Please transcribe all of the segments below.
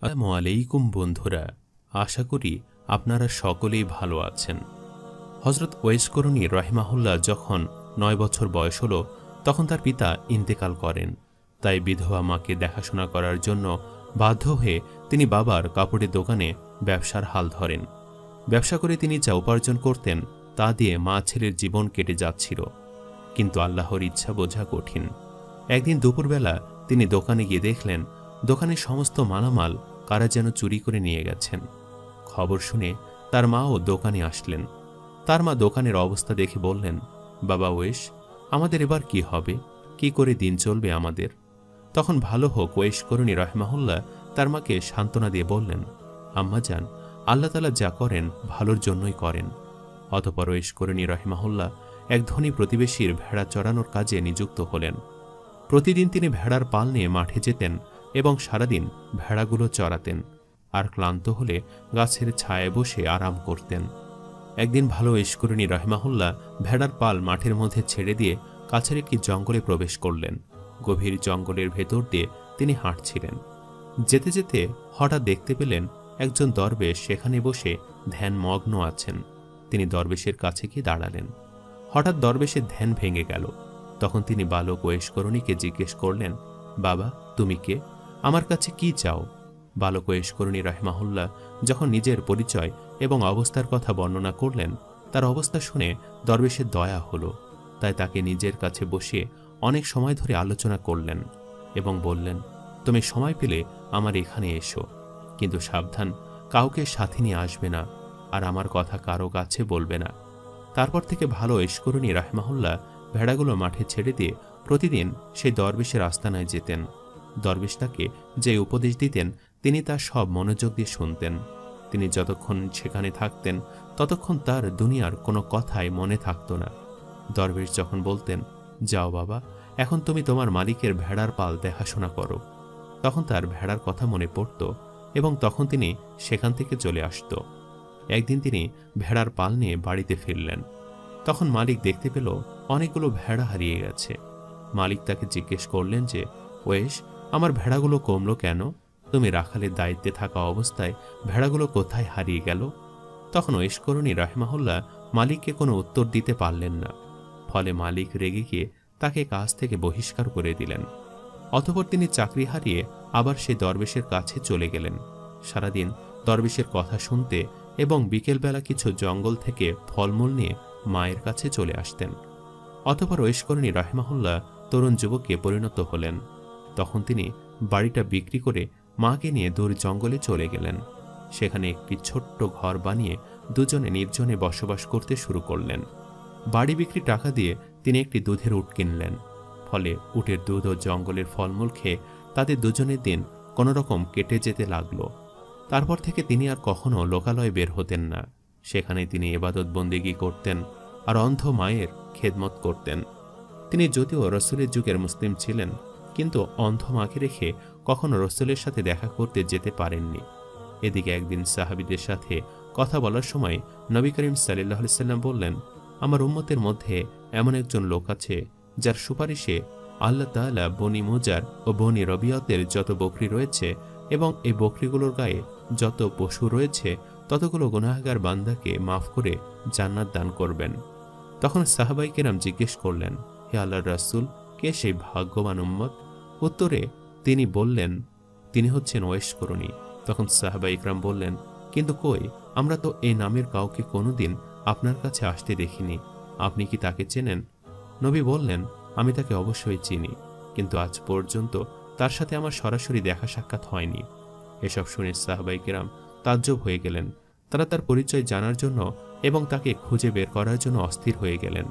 আসসালামু আলাইকুম বন্ধুরা, আশা করি আপনারা সকলেই ভালো আছেন। হযরত ওয়েস করনী রাহিমাহুল্লাহ যখন ৯ বছর বয়স হল, তখন তার পিতা ইন্তেকাল করেন। তাই বিধবা মাকে দেখাশোনা করার জন্য বাধ্য হয়ে তিনি বাবার কাপড়ের দোকানে ব্যবসার হাল ধরেন। ব্যবসা করে তিনি যা উপার্জন করতেন তা দিয়ে মা ছেলের জীবন কেটে যাচ্ছিল। কিন্তু আল্লাহর ইচ্ছা বোঝা কঠিন। একদিন দুপুরবেলা তিনি দোকানে গিয়ে দেখলেন দোকানের সমস্ত মালামাল কারা যেন চুরি করে নিয়ে গেছেন। খবর শুনে তার মাও দোকানে আসলেন। তার মা দোকানের অবস্থা দেখে বললেন, বাবা ওয়েস, আমাদের এবার কি হবে? কি করে দিন চলবে আমাদের? তখন ভালো হোক ওয়েস করনী রাহিমাহুল্লাহ তার মাকে সান্ত্বনা দিয়ে বললেন, আম্মা যান, আল্লাহ তাআলা যা করেন ভালোর জন্যই করেন। অতঃপর ওয়েস করনী রাহিমাহুল্লাহ এক ধনী প্রতিবেশীর ভেড়া চড়ানোর কাজে নিযুক্ত হলেন। প্রতিদিন তিনি ভেড়ার পাল নিয়ে মাঠে যেতেন এবং সারাদিন ভেড়াগুলো চড়াতেন, আর ক্লান্ত হলে গাছের ছায়ায় বসে আরাম করতেন। একদিন ভালো ওয়েস করনী রাহিমাহুল্লাহ ভেড়ার পাল মাঠের মধ্যে ছেড়ে দিয়ে কাছের একটি জঙ্গলে প্রবেশ করলেন। গভীর জঙ্গলের ভেতর দিয়ে তিনি হাঁটছিলেন। যেতে যেতে হঠাৎ দেখতে পেলেন একজন দরবেশ সেখানে বসে ধ্যানমগ্ন আছেন। তিনি দরবেশের কাছে গিয়ে দাঁড়ালেন। হঠাৎ দরবেশের ধ্যান ভেঙে গেল। তখন তিনি বালক ওয়েস করণীকে জিজ্ঞেস করলেন, বাবা, তুমি কে? আমার কাছে কি চাও? বালক ওয়েস করনী রাহিমাহুল্লাহ যখন নিজের পরিচয় এবং অবস্থার কথা বর্ণনা করলেন, তার অবস্থা শুনে দরবেশের দয়া হল। তাই তাকে নিজের কাছে বসিয়ে অনেক সময় ধরে আলোচনা করলেন এবং বললেন, তুমি সময় পেলে আমার এখানে এসো, কিন্তু সাবধান, কাউকে সাথে নিয়ে আসবে না, আর আমার কথা কারো কাছে বলবে না। তারপর থেকে ভালো ওয়েস করনী রাহিমাহুল্লাহ ভেড়াগুলো মাঠে ছেড়ে দিয়ে প্রতিদিন সেই দরবেশের আস্তানায় যেতেন। দরবেশ তাকে যে উপদেশ দিতেন তিনি তা সব মনোযোগ দিয়ে শুনতেন। তিনি যতক্ষণ সেখানে থাকতেন ততক্ষণ তার দুনিয়ার কোনো কথাই মনে থাকত না। দরবেশ যখন বলতেন, যাও বাবা, এখন তুমি তোমার মালিকের ভেড়ার পাল দেখাশোনা করো, তখন তার ভেড়ার কথা মনে পড়ত এবং তখন তিনি সেখান থেকে চলে আসত। একদিন তিনি ভেড়ার পাল নিয়ে বাড়িতে ফিরলেন। তখন মালিক দেখতে পেল অনেকগুলো ভেড়া হারিয়ে গেছে। মালিক তাকে জিজ্ঞেস করলেন যে, ওয়েস, আমার ভেড়াগুলো কমলো কেন? তুমি রাখালের দায়িত্বে থাকা অবস্থায় ভেড়াগুলো কোথায় হারিয়ে গেল? তখন ওয়েস করনী রাহিমাহুল্লাহ মালিককে কোনো উত্তর দিতে পারলেন না। ফলে মালিক রেগে গিয়ে তাকে কাজ থেকে বহিষ্কার করে দিলেন। অতঃপর তিনি চাকরি হারিয়ে আবার সেই দরবেশের কাছে চলে গেলেন। সারাদিন দরবেশের কথা শুনতে এবং বিকেলবেলা কিছু জঙ্গল থেকে ফলমূল নিয়ে মায়ের কাছে চলে আসতেন। অতঃপর ওয়েস করনী রাহিমাহুল্লাহ তরুণ যুবকে পরিণত হলেন। তখন তিনি বাড়িটা বিক্রি করে মাকে নিয়ে দূর জঙ্গলে চলে গেলেন। সেখানে একটি ছোট্ট ঘর বানিয়ে দুজনে নির্জনে বসবাস করতে শুরু করলেন। বাড়ি বিক্রি টাকা দিয়ে তিনি একটি দুধের উট কিনলেন। ফলে উটের দুধ ও জঙ্গলের ফলমূল খেয়ে তাদের দুজনের দিন কোনোরকম কেটে যেতে লাগলো। তারপর থেকে তিনি আর কখনো লোকালয়ে বের হতেন না। সেখানে তিনি ইবাদত বন্দেগী করতেন আর অন্ধ মায়ের খেদমত করতেন। তিনি যদিও রসুলের যুগের মুসলিম ছিলেন, কিন্তু অন্ধ মাকে রেখে কখনো রসুলের সাথে দেখা করতে যেতে পারেননি। এদিকে একদিন সাহাবীদের সাথে কথা বলার সময় নবী করিম সাল্লাল্লাহু আলাইহি সাল্লাম বললেন, আমার উম্মতের মধ্যে এমন একজন লোক আছে যার সুপারিশে আল্লাহ তাআলা বনি মুজার ও বনি রবিয়তের যত বকরি রয়েছে এবং এই বকরিগুলোর গায়ে যত পশু রয়েছে ততগুলো গুনাহগার বান্দাকে মাফ করে জান্নাত দান করবেন। তখন সাহাবায়ে কেরাম জিজ্ঞেস করলেন, হে আল্লাহর রাসূল, কে সেই ভাগ্যবান উম্মত? উত্তরে তিনি বললেন, তিনি হচ্ছেন ওয়েস করনী। তখন সাহাবায়ে কেরাম বললেন, কিন্তু কই, আমরা তো এই নামের কাউকে কোনোদিন আপনার কাছে আসতে দেখিনি, আপনি কি তাকে চেনেন? নবী বললেন, আমি তাকে অবশ্যই চিনি, কিন্তু আজ পর্যন্ত তার সাথে আমার সরাসরি দেখা সাক্ষাৎ হয়নি। এসব শুনে সাহাবায়ে কেরাম তাজ্জব হয়ে গেলেন। তারা তার পরিচয় জানার জন্য এবং তাকে খুঁজে বের করার জন্য অস্থির হয়ে গেলেন।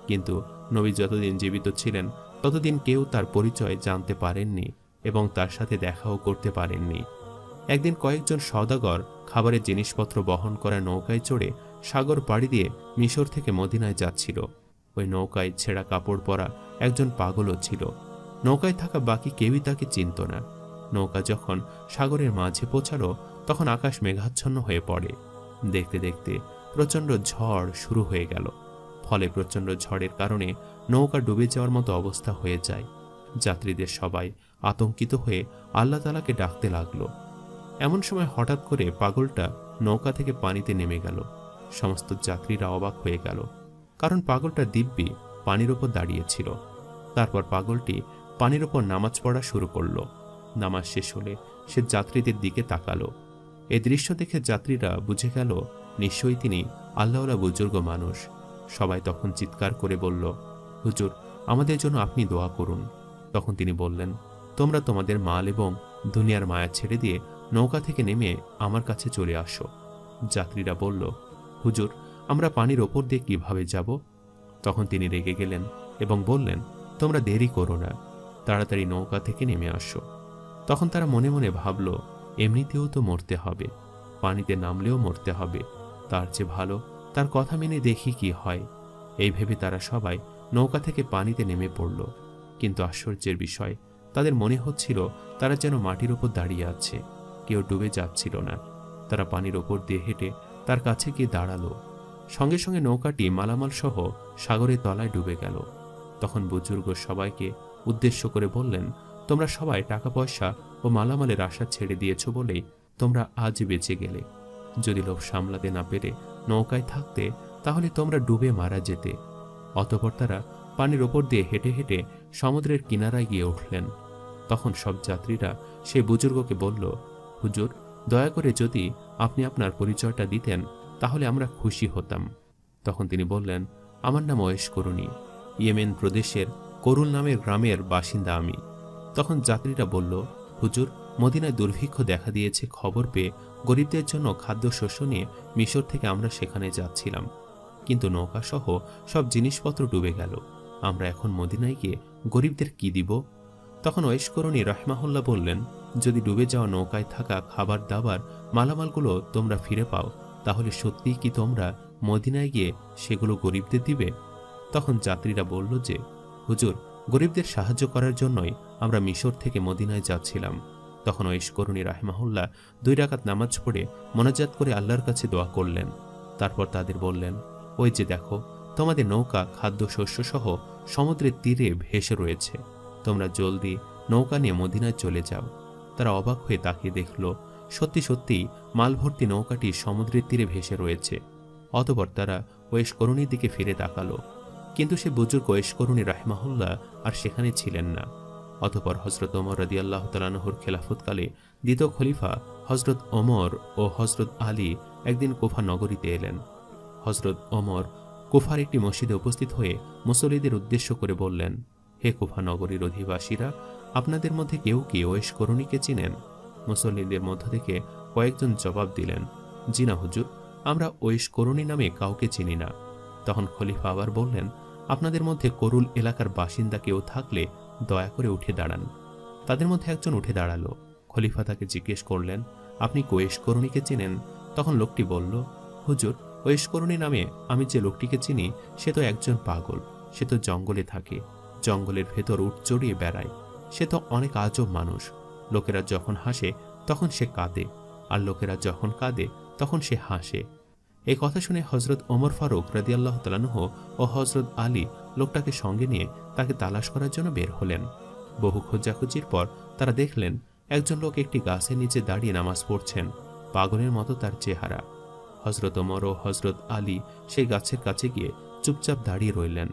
কিন্তু নবী যতদিন জীবিত ছিলেন ততদিন কেউ তার পরিচয় জানতে পারেননি এবং তার সাথে দেখাও করতে পারেননি। একদিন কয়েকজন সওদাগর খাবারের জিনিসপত্র বহন করা নৌকায় চড়ে সাগর পাড়ি দিয়ে মিশর থেকে মদিনায় যাচ্ছিল। ওই নৌকায় ছেঁড়া কাপড় পরা একজন পাগলও ছিল। নৌকায় থাকা বাকি কেউই তাকে চিনত না। নৌকা যখন সাগরের মাঝে পৌঁছালো তখন আকাশ মেঘাচ্ছন্ন হয়ে পড়ে। দেখতে দেখতে প্রচণ্ড ঝড় শুরু হয়ে গেল। ফলে প্রচণ্ড ঝড়ের কারণে নৌকা ডুবে যাওয়ার মতো অবস্থা হয়ে যায়। যাত্রীদের সবাই আতঙ্কিত হয়ে আল্লাহ তাআলাকে ডাকতে লাগলো। এমন সময় হঠাৎ করে পাগলটা নৌকা থেকে পানিতে নেমে গেল। সমস্ত যাত্রীরা অবাক হয়ে গেল, কারণ পাগলটা দিব্যি পানির ওপর দাঁড়িয়েছিল। তারপর পাগলটি পানির ওপর নামাজ পড়া শুরু করল। নামাজ শেষ হলে সে যাত্রীদের দিকে তাকালো। এই দৃশ্য দেখে যাত্রীরা বুঝে গেল নিশ্চয়ই তিনি আল্লাহওয়ালা বুজুর্গ মানুষ। সবাই তখন চিৎকার করে বলল, হুজুর, আমাদের জন্য আপনি দোয়া করুন। তখন তিনি বললেন, তোমরা তোমাদের মাল এবং দুনিয়ার মায়া ছেড়ে দিয়ে নৌকা থেকে নেমে আমার কাছে চলে আসো। যাত্রীরা বলল, হুজুর, আমরা পানির ওপর দিয়ে কিভাবে যাব? তখন তিনি রেগে গেলেন এবং বললেন, তোমরা দেরি করো না, তাড়াতাড়ি নৌকা থেকে নেমে আসো। তখন তারা মনে মনে ভাবল, এমনিতেও তো মরতে হবে, পানিতে নামলেও মরতে হবে, তার চেয়ে ভালো তার কথা মেনে দেখি কি হয়। এই ভেবে তারা সবাই নৌকা থেকে পানিতে নেমে পড়ল। কিন্তু আশ্চর্যের বিষয়, তাদের মনে হচ্ছিল তারা যেন মাটির ওপর দাঁড়িয়ে আছে, কেউ ডুবে যাচ্ছিল না। তারা পানির ওপর দিয়ে হেঁটে তার কাছে গিয়ে দাঁড়ালো। সঙ্গে সঙ্গে নৌকাটি মালামাল সহ সাগরের তলায় ডুবে গেল। তখন বুজুর্গ সবাইকে উদ্দেশ্য করে বললেন, তোমরা সবাই টাকা পয়সা ও মালামালের আশা ছেড়ে দিয়েছ বলেই তোমরা আজ বেঁচে গেলে। যদি লোভ সামলাতে না পেরে নৌকায় থাকতে, তাহলে তোমরা ডুবে মারা যেতে। অতঃপর তারা পানির ওপর দিয়ে হেঁটে হেঁটে সমুদ্রের কিনারায় গিয়ে উঠলেন। তখন সব যাত্রীরা সেই বুজুর্গকে বলল, হুজুর, দয়া করে যদি আপনি আপনার পরিচয়টা দিতেন তাহলে আমরা খুশি হতাম। তখন তিনি বললেন, আমার নাম ওয়েস করুনি, ইয়েমেন প্রদেশের করুল নামের গ্রামের বাসিন্দা আমি। তখন যাত্রীরা বলল, হুজুর, মদিনায় দুর্ভিক্ষ দেখা দিয়েছে খবর পেয়ে গরিবদের জন্য খাদ্যশস্য নিয়ে মিশর থেকে আমরা সেখানে যাচ্ছিলাম, কিন্তু নৌকা সহ সব জিনিসপত্র ডুবে গেল। আমরা এখন মদিনায় গিয়ে গরিবদের কি দিব? তখন ওয়েস করুনি রহমাহুল্লাহ বললেন, যদি ডুবে যাওয়া নৌকায় থাকা খাবার দাবার মালামালগুলো তোমরা ফিরে পাও, তাহলে সত্যিই কি তোমরা মদিনায় গিয়ে সেগুলো গরিবদের দিবে? তখন যাত্রীরা বলল যে, হুজুর, গরিবদের সাহায্য করার জন্যই আমরা মিশর থেকে মদিনায় যাচ্ছিলাম। তখন ওয়েস করুনি রাহিমাহুল্লাহ 2 রাকাত নামাজ পড়ে মোনাজাত করে আল্লাহর কাছে দোয়া করলেন। তারপর তাদের বললেন, ওই যে দেখো, তোমাদের নৌকা খাদ্যশস্য সহ সমুদ্রের তীরে ভেসে রয়েছে, তোমরা জলদি নৌকা নিয়ে মদিনায় চলে যাও। তারা অবাক হয়ে তাকিয়ে দেখল, সত্যি সত্যি মালভর্তি নৌকাটি সমুদ্রের তীরে ভেসে রয়েছে। অতঃপর তারা ওয়েস করুনির দিকে ফিরে তাকালো, কিন্তু সে বুজুর্গ ওয়েস করুনি রাহিমাহুল্লাহ আর সেখানে ছিলেন না। অতঃপর হজরত ওমর রাদিয়াল্লাহু তাআলা আনহুর খেলাফতকালে দ্বিতীয় খলিফা হজরত ওমর ও হজরত আলী একদিন কুফা নগরীতে এলেন। হজরত ওমর কুফার একটি মসজিদে উপস্থিত হয়ে মুসল্লিদের উদ্দেশ্য করে বললেন, হে কুফা নগরীর অধিবাসীরা, আপনাদের মধ্যে কেউ কি ওয়েস করুনিকে চিনেন? মুসল্লিদের মধ্য থেকে কয়েকজন জবাব দিলেন, জি না হুজুর, আমরা ওয়েস করুনি নামে কাউকে চিনি না। তখন খলিফা আবার বললেন, আপনাদের মধ্যে করুল এলাকার বাসিন্দা কেউ থাকলে দয়া করে উঠে দাঁড়ান। তাদের মধ্যে একজন উঠে দাঁড়ালো। খলিফা তাকে জিজ্ঞেস করলেন, আপনি ওয়েস করুনিকে চিনেন? তখন লোকটি বলল, হুজুর, ওয়েস করুনি নামে আমি যে লোকটিকে চিনি সে তো একজন পাগল। সে তো জঙ্গলে থাকে, জঙ্গলের ভেতর উট চড়িয়ে বেড়ায়। সে তো অনেক আজব মানুষ। লোকেরা যখন হাসে তখন সে কাঁদে, আর লোকেরা যখন কাঁদে তখন সে হাসে। এই কথা শুনে হজরত ওমর ফারুক রাদিয়াল্লাহু তাআলা আনহু ও হজরত আলী লোকটাকে সঙ্গে নিয়ে তাকে তালাশ করার জন্য বের হলেন। বহু খোঁজাখুঁজির পর তারা দেখলেন একজন লোক একটি গাছের নিচে দাঁড়িয়ে নামাজ পড়ছেন, পাগলের মতো তার চেহারা। হজরত ওমর ও হজরত আলী সেই গাছের কাছে গিয়ে চুপচাপ দাঁড়িয়ে রইলেন।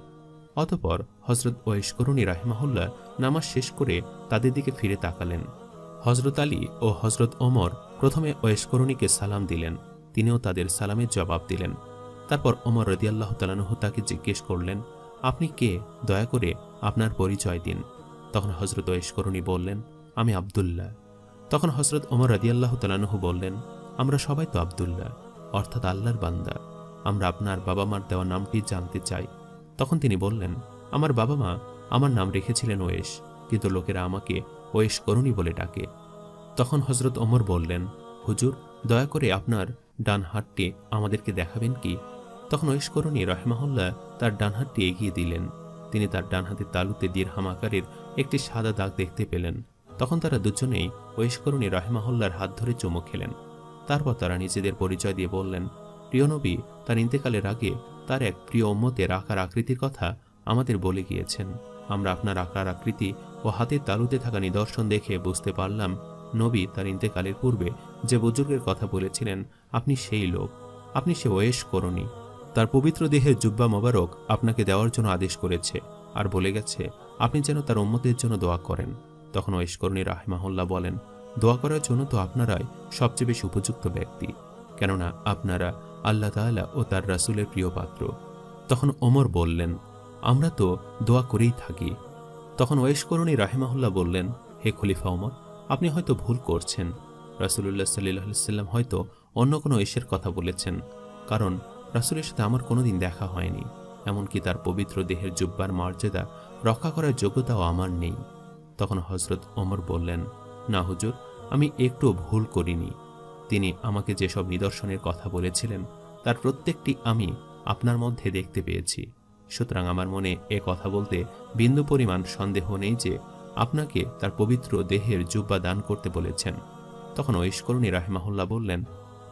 অতঃপর হজরত ওয়েস করুনি রাহিমাহুল্লাহ নামাজ শেষ করে তাদের দিকে ফিরে তাকালেন। হজরত আলী ও হজরত ওমর প্রথমে ওয়েস করুনিকে সালাম দিলেন, তিনিও তাদের সালামের জবাব দিলেন। তারপর ওমর রাদিয়াল্লাহু তাআলা আনহু তাকে জিজ্ঞেস করলেন, আপনি কে? দয়া করে আপনার পরিচয় দিন। তখন হজরত ওয়েস করুনি বললেন, আমি আব্দুল্লাহ। তখন হজরত ওমর রাদিয়াল্লাহু তাআলা আনহু বললেন, আমরা সবাই তো আব্দুল্লাহ, অর্থাৎ আল্লাহর বান্দা। আমরা আপনার বাবা মার দেওয়া নামটি জানতে চাই। তখন তিনি বললেন, আমার বাবা মা আমার নাম রেখেছিলেন ওয়েস, কিন্তু লোকেরা আমাকে ওয়েস করুনি বলে ডাকে। তখন হজরত ওমর বললেন, হুজুর, দয়া করে আপনার ডান হাতটি আমাদেরকে দেখাবেন কি? তখন ওয়েস করুনি রাহিমাহুল্লাহ তার ডান হাতটি এগিয়ে দিলেন। তিনি তার ডান হাতের তালুতে দিরহাম আকারের একটি সাদা দাগ দেখতে পেলেন। তখন তারা দুজনেই ওয়েস করুনি রাহিমাহুল্লাহর হাত ধরে চুমু খেলেন। তারপর তারা নিজেদের পরিচয় দিয়ে বললেন, প্রিয় নবী তার ইন্তেকালের আগে তার এক প্রিয় উম্মতের আকার আকৃতির কথা আমাদের বলে গিয়েছেন। আমরা আপনার আকার আকৃতি ও হাতের তালুতে থাকা নিদর্শন দেখে বুঝতে পারলাম নবী তার ইন্তেকালের পূর্বে যে বুজুর্গের কথা বলেছিলেন আপনি সেই লোক, আপনি সে ওয়েশ করণী। তার পবিত্র দেহের জুব্বা মোবারক আপনাকে দেওয়ার জন্য আদেশ করেছে আর বলে গেছে আপনি যেন তার উম্মতের জন্য দোয়া করেন। তখন ওয়েশ করণী রাহিমাহুল্লাহ বলেন, দোয়া করার জন্য তো আপনারাই সবচেয়ে বেশি উপযুক্ত ব্যক্তি, কেননা আপনারা আল্লাহ তাআলা ও তার রাসূলের প্রিয় পাত্র। তখন ওমর বললেন, আমরা তো দোয়া করেই থাকি। তখন ওয়েশ করণী রাহিমাহুল্লাহ বললেন, হে খলিফা ওমর, আপনি হয়তো ভুল করছেন। রাসূলুল্লাহ সাল্লাল্লাহু আলাইহি ওয়াসাল্লাম হয়তো অন্য কোনো ওয়েশের কথা বলেছেন, কারণ রাসূলের সাথে আমার কোনোদিন দেখা হয়নি, এমনকি তার পবিত্র দেহের জুব্বার মর্যাদা রক্ষা করার যোগ্যতাও আমার নেই। তখন হযরত ওমর বললেন, না হুজুর, আমি একটু ভুল করিনি। তিনি আমাকে যেসব নিদর্শনের কথা বলেছিলেন তার প্রত্যেকটি আমি আপনার মধ্যে দেখতে পেয়েছি, সুতরাং আমার মনে এ কথা বলতে বিন্দু পরিমাণ সন্দেহ নেই যে আপনাকে তার পবিত্র দেহের জুব্বা দান করতে বলেছেন। তখন ওয়েশ করণী রাহিমাহুল্লাহ বললেন,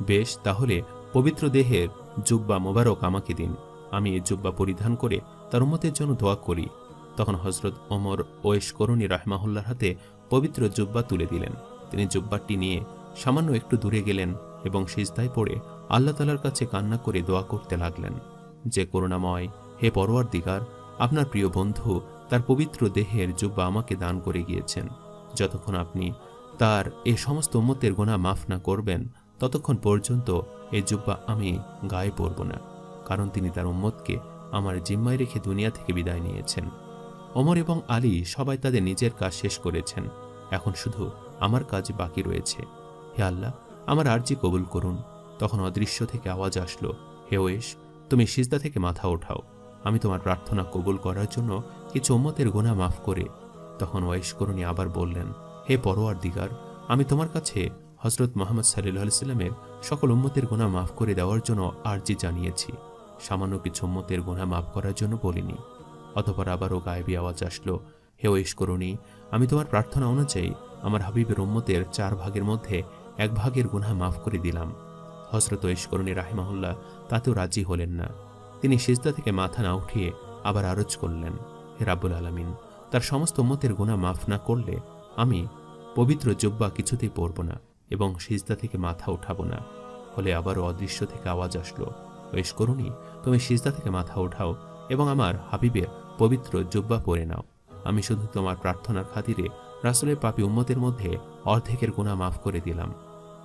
বেশ, তাহলে পবিত্র দেহের জুব্বা মোবারক আমাকে দিন, আমি এই জুব্বা পরিধান করে তার উম্মতের জন্য দোয়া করি। তখন হযরত ওমর ওয়েশ করণী রাহিমাহুল্লাহর হাতে পবিত্র জুব্বা তুলে দিলেন। তিনি জুব্বাটি নিয়ে সামান্য একটু দূরে গেলেন এবং সিজদায় পড়ে আল্লাহ তাআলার কাছে কান্না করে দোয়া করতে লাগলেন, যে করুণাময়, হে পরওয়ারদিগার, আপনার প্রিয় বন্ধু তার পবিত্র দেহের জুব্বা আমাকে দান করে গিয়েছেন। যতক্ষণ আপনি তার এ সমস্ত উম্মতের গুনাহ মাফ না করবেন ততক্ষণ পর্যন্ত এই জুব্বা আমি গায়ে পরব না, কারণ তিনি তার উম্মতকে আমার জিম্মায় রেখে দুনিয়া থেকে বিদায় নিয়েছেন। ওমর এবং আলী সবাই তাদের নিজের কাজ শেষ করেছেন, এখন শুধু আমার কাজ বাকি রয়েছে। হে আল্লাহ, আমার আরজি কবুল করুন। তখন অদৃশ্য থেকে আওয়াজ আসলো, হে ওয়েশ, তুমি সিজদা থেকে মাথা ওঠাও, আমি তোমার প্রার্থনা কবুল করার জন্য কিছু উম্মতের গুনাহ মাফ করে। তখন ওয়েশ করণী আবার বললেন, হে পরওয়ারদিগার, আমি তোমার কাছে হযরত মুহাম্মদ সাল্লাল্লাহু আলাইহি ওয়াসাল্লামের সকল উম্মতের গুনাহ মাফ করে দেওয়ার জন্য আরজি জানিয়েছি, সামান্য কিছু উম্মতের গুনাহ মাফ করার জন্য বলিনি। অতঃপর আবারও গায়েবী আওয়াজ আসলো, হে ওয়েশ করণী, আমি তোমার প্রার্থনা অনুযায়ী আমার হাবিবের উম্মতের 4 ভাগের মধ্যে 1 ভাগের গুনাহ মাফ করে দিলাম। হযরত ওয়েশ করণী রাহিমাহুল্লাহ তাতেও রাজি হলেন না। তিনি সিজদা থেকে মাথা না উঠিয়ে আবার আরজ করলেন, হে রাব্বুল আলামিন, তার সমস্ত উম্মতের গুনাহ মাফ না করলে আমি পবিত্র জুব্বা কিছুতেই পরব না এবং সিজদা থেকে মাথা উঠাবো না। ফলে আবারও অদৃশ্য থেকে আওয়াজ আসলো, ওয়েশ করণী, তুমি সিজদা থেকে মাথা উঠাও এবং আমার হাবিবের পবিত্র জুব্বা পরে নাও। আমি শুধু তোমার প্রার্থনার খাতিরে রাসূলের পাপী উম্মতের মধ্যে অর্ধেকের গুনাহ মাফ করে দিলাম।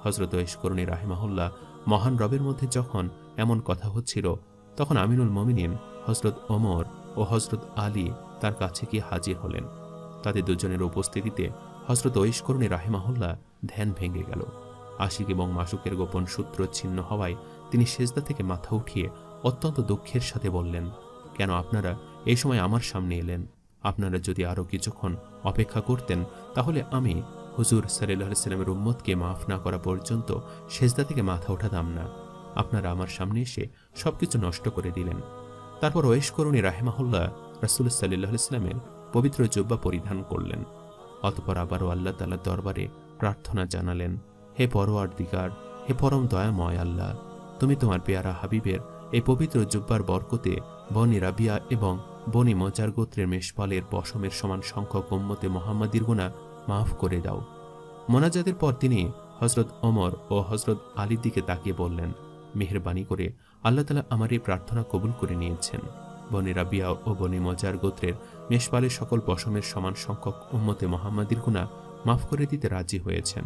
হযরত ওয়েশ করণী রাহিমাহুল্লাহ মহান রবের মধ্যে যখন এমন কথা হচ্ছিল, তখন আমিনুল মুমিনিন হযরত ওমর ও হযরত আলী তার কাছে গিয়ে হাজির হলেন। তাদের দুজনের উপস্থিতিতে হযরত ওয়েশ করণী রাহিমাহুল্লাহ ধ্যান ভেঙে গেল। আশিক এবং মাসুকের গোপন সূত্র ছিন্ন হওয়ায় তিনি সিজদা থেকে মাথা উঠিয়ে অত্যন্ত দুঃখের সাথে বললেন, কেন আপনারা এই সময় আমার সামনে এলেন? আপনারা যদি আরও কিছুক্ষণ অপেক্ষা করতেন তাহলে আমি হুজুর সাল্লাল্লাহু আলাইহি ওয়াসাল্লামের উম্মতকে মাফ না করা পর্যন্ত সিজদা থেকে মাথা ওঠাতাম না। আপনারা আমার সামনে এসে সবকিছু নষ্ট করে দিলেন। তারপর ওয়েশ করণী রাহিমাহুল্লাহ রাসূল সাল্লাল্লাহু আলাইহি ওয়াসাল্লামের পবিত্র জুব্বা পরিধান করলেন। অতঃপর আবারও আল্লাহ তাআলার দরবারে প্রার্থনা জানালেন, হে পরওয়ারদিগার, হে পরম দয়াময় আল্লাহ, তুমি তোমার পেয়ারা হাবিবের এই পবিত্র জুব্বার বরকতে বনি রাবিয়া এবং বনি মজার গোত্রের মেষপালের পশমের সমান সংখ্যক উম্মতে মুহাম্মাদীর গুনাহ মাফ করে দাও। মোনাজাতের পর তিনি হযরত ওমর ও হযরত আলীর দিকে তাকিয়ে বললেন, মেহেরবানি করে আল্লাহ তাআলা আমার এই প্রার্থনা কবুল করে নিয়েছেন। বনি রাবিয়া ও বনি মজার গোত্রের মেষপালের সকল পশমের সমান সংখ্যক উম্মতে মুহাম্মাদীর গুনাহ মাফ করে দিতে রাজি হয়েছেন।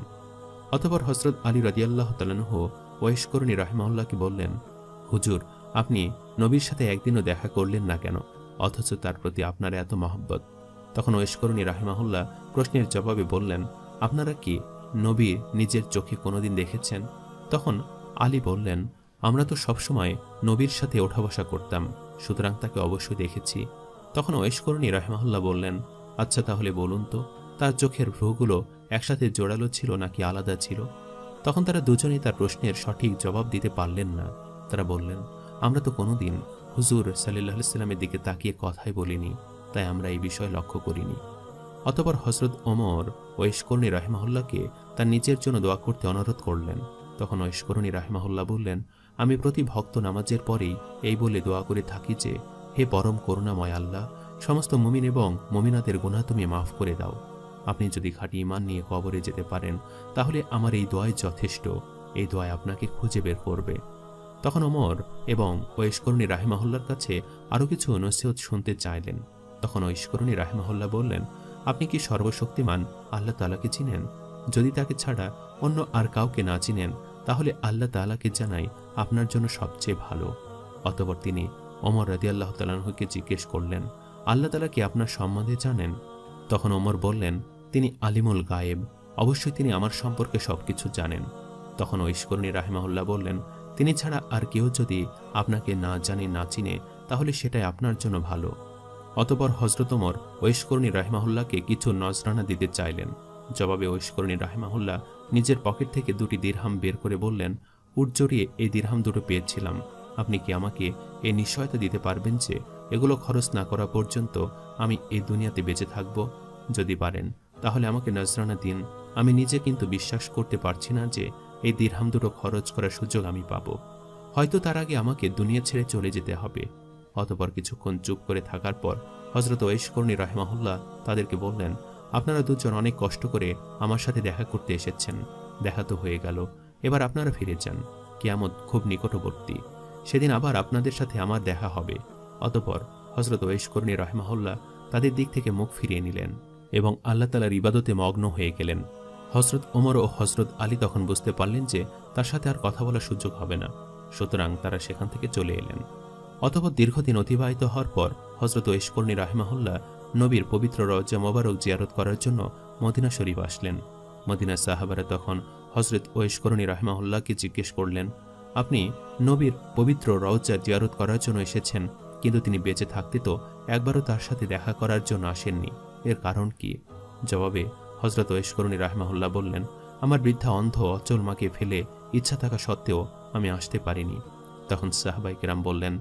অতঃপর হযরত আলী রাদিয়াল্লাহু তাআলা আনহু ওয়েশ করণী রাহিমাহুল্লাহকে বললেন, হুজুর, আপনি নবীর সাথে একদিনও দেখা করলেন না কেন, অথচ তার প্রতি আপনার এত মহব্বত? তখন ওয়েশ করণী রাহিমাহুল্লাহ প্রশ্নের জবাবে বললেন, আপনারা কি নবী নিজের চোখে কোনোদিন দেখেছেন? তখন আলী বললেন, আমরা তো সবসময় নবীর সাথে ওঠা বসা করতাম, সুতরাং তাকে অবশ্যই দেখেছি। তখন ওয়েশ করণী রাহিমাহুল্লাহ বললেন, আচ্ছা তাহলে বলুন তো, তার চোখের ভ্রুগুলো একসাথে জোড়ালো ছিল নাকি আলাদা ছিল? তখন তারা দুজনেই তার প্রশ্নের সঠিক জবাব দিতে পারলেন না। তারা বললেন, আমরা তো কোনোদিন হুজুর সাল্লাল্লাহু আলাইহি ওয়াসাল্লামের দিকে তাকিয়ে কথাই বলিনি, তাই আমরা এই বিষয় লক্ষ্য করিনি। অতঃপর হযরত ওমর ওয়েশ করণী রাহিমাহুল্লাহকে তার নিজের জন্য দোয়া করতে অনুরোধ করলেন। তখন ওয়েশ করণী রাহিমাহুল্লাহ বললেন, আমি প্রতি ভক্ত নামাজের পরেই এই বলে দোয়া করে থাকি যে, হে পরম করুণাময় আল্লাহ, সমস্ত মুমিন এবং মুমিনাতের গুনাহ তুমি মাফ করে দাও। আপনি যদি খাঁটি ঈমান নিয়ে কবরে যেতে পারেন তাহলে আমার এই দোয়াই যথেষ্ট, এই দোয়ায় আপনাকে খুঁজে বের করবে। তখন ওমর এবং ওয়েস করণী রাহিমাহুল্লার কাছে আরও কিছু নসিহত শুনতে চাইলেন। তখন ওয়েস করণী রাহিমাহুল্লাহ বললেন, আপনি কি সর্বশক্তিমান আল্লাহ তাআলাকে চিনেন? যদি তাকে ছাড়া অন্য আর কাউকে না চিনেন তাহলে আল্লাহ তাআলাকে জানাই আপনার জন্য সবচেয়ে ভালো। অতঃপর তিনি ওমর রাদিয়াল্লাহু তাআলা আনহুকে জিজ্ঞেস করলেন, আল্লাহ তাআলা কি আপনার সম্বন্ধে জানেন? তখন ওমর বললেন, তিনি আলিমুল গায়েব, অবশ্যই তিনি আমার সম্পর্কে সবকিছু জানেন। তখন ওয়েস করণী রাহিমাহুল্লাহ বললেন, তিনি ছাড়া আর কেউ যদি আপনাকে না জানে না চিনে তাহলে সেটাই আপনার জন্য ভালো। অতঃপর হযরত ওমর ওয়েস করণী রাহিমাহুল্লাহকে কিছু নজরানা দিতে চাইলেন। জবাবে ওয়েস করণী রাহিমাহুল্লাহ নিজের পকেট থেকে 2টি দিরহাম বের করে বললেন, উট জড়িয়ে এই দিরহাম দুটো পেয়েছিলাম, আপনি কি আমাকে এই নিশ্চয়তা দিতে পারবেন যে এগুলো খরচ না করা পর্যন্ত আমি এই দুনিয়াতে বেঁচে থাকব? যদি পারেন তাহলে আমাকে নজরানা দিন। আমি নিজে কিন্তু বিশ্বাস করতে পারছি না যে এই দিরহাম দুটো খরচ করার সুযোগ আমি পাব। হয়তো তার আগে আমাকে দুনিয়া ছেড়ে চলে যেতে হবে। অতঃপর কিছুক্ষণ চুপ করে থাকার পর হযরত ওয়েস করণী রাহিমাহুল্লাহ তাদেরকে বললেন, আপনারা দুজন অনেক কষ্ট করে আমার সাথে দেখা করতে এসেছেন, দেখা তো হয়ে গেল, এবার আপনারা ফিরে যান। কিয়ামত খুব নিকটবর্তী, সেদিন আবার আপনাদের সাথে আমার দেখা হবে। অতঃপর হযরত ওয়েস করণী রাহিমাহুল্লাহ তাদের দিক থেকে মুখ ফিরিয়ে নিলেন এবং আল্লাহ তাআলার ইবাদতে মগ্ন হয়ে গেলেন। হযরত ওমর ও হযরত আলী তখন বুঝতে পারলেন যে তার সাথে আর কথা বলার সুযোগ হবে না, সুতরাং তারা সেখান থেকে চলে এলেন। অতঃপর দীর্ঘদিন অতিবাহিত হওয়ার পর হযরত ওয়েস করণী রাহিমাহুল্লাহ নবীর পবিত্র রওজা মোবারক জিয়ারত করার জন্য মদিনা শরীফ আসলেন। মদিনার সাহাবারা তখন হযরত ওয়েস করণী রাহিমাহুল্লাহকে জিজ্ঞেস করলেন, আপনি নবীর পবিত্র রওজা জিয়ারত করার জন্য এসেছেন, কিন্তু তিনি বেঁচে থাকতে তো একবারও তার সাথে দেখা করার জন্য আসেননি, এর কারণ কি? জবাবে হযরত ওয়েস করণী রাহিমাহুল্লাহ বললেন, আমার বৃদ্ধা অন্ধ অচল মাকে ফেলে ইচ্ছা থাকা সত্ত্বেও আমি আসতে পারিনি। তখন সাহাবায়ে কেরাম বললেন,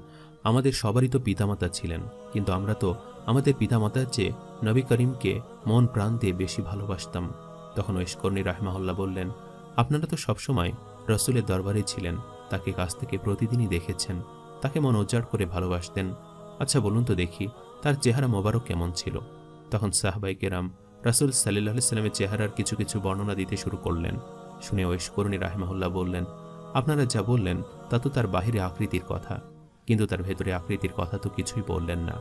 আমাদের সবারই তো পিতামাতা ছিলেন, কিন্তু আমরা তো আমাদের পিতামাতার চেয়ে নবী করিমকে মন প্রাণ দিয়ে বেশি ভালোবাসতাম। তখন ওয়েস করণী রাহিমাহুল্লাহ বললেন, আপনারা তো সবসময় রাসূলের দরবারে ছিলেন, তাকে কাছ থেকে প্রতিদিনই দেখেছেন, তাকে মন উজাড় করে ভালোবাসতেন। আচ্ছা বলুন তো দেখি, তার চেহারা মোবারক কেমন ছিল? তখন সাহাবায়ে কেরাম রাসূল সাল্লাল্লাহু আলাইহি সাল্লামের চেহারার কিছু কিছু বর্ণনা দিতে শুরু করলেন। শুনে ওয়েস করণী রাহিমাহুল্লাহ বললেন, আপনারা যা বললেন তা তো তার বাহিরে আকৃতির কথা, কিন্তু তার ভেতরে আকৃতির কথা তো কিছুই বললেন না।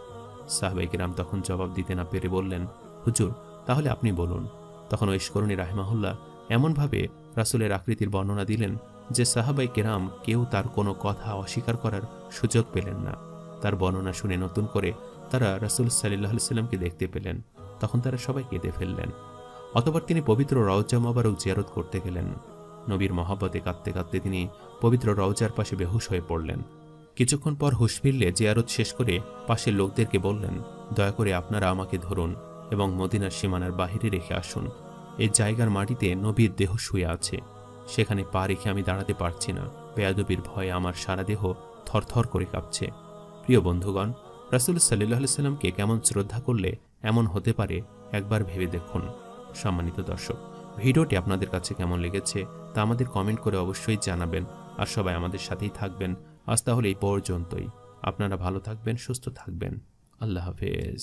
সাহাবায়ে কেরাম তখন জবাব দিতে না পেরে বললেন, হুজুর তাহলে আপনি বলুন। তখন ওয়েস করণী রাহিমাহুল্লাহ এমনভাবে রাসূলের আকৃতির বর্ণনা দিলেন যে সাহাবায়ে কেরাম কেউ তার কোনো কথা অস্বীকার করার সুযোগ পেলেন না। তার বর্ণনা শুনে নতুন করে তারা রাসূল সাল্লাল্লাহু আলাইহি সাল্লামকে দেখতে পেলেন। তখন তারা সবাই কেঁদে ফেললেন। অতঃপর তিনি পবিত্র রওজা মোবারক জিয়ারত করতে গেলেন। নবীর মহব্বতে কাঁদতে কাঁদতে তিনি পবিত্র রওজার পাশে বেহুশ হয়ে পড়লেন। কিছুক্ষণ পর হুঁশ ফিরলে জিয়ারত শেষ করে পাশের লোকদেরকে বললেন, দয়া করে আপনারা আমাকে ধরুন এবং মদিনার সীমানার বাহিরে রেখে আসুন। এই জায়গার মাটিতে নবীর দেহ শুয়ে আছে, সেখানে পা রেখে আমি দাঁড়াতে পারছি না, বেয়াদবির ভয়ে আমার সারা দেহ থরথর করে কাঁপছে। প্রিয় বন্ধুগণ, রাসূল সাল্লাল্লাহু আলাইহি সাল্লামকে কেমন শ্রদ্ধা করলে এমন হতে পারে একবার ভেবে দেখুন। সম্মানিত দর্শক, ভিডিওটি আপনাদের কাছে কেমন লেগেছে তা আমাদের কমেন্ট করে অবশ্যই জানাবেন, আর সবাই আমাদের সাথেই থাকবেন। আজ তাহলে এই পর্যন্তই। আপনারা ভালো থাকবেন, সুস্থ থাকবেন। আল্লাহ হাফেজ।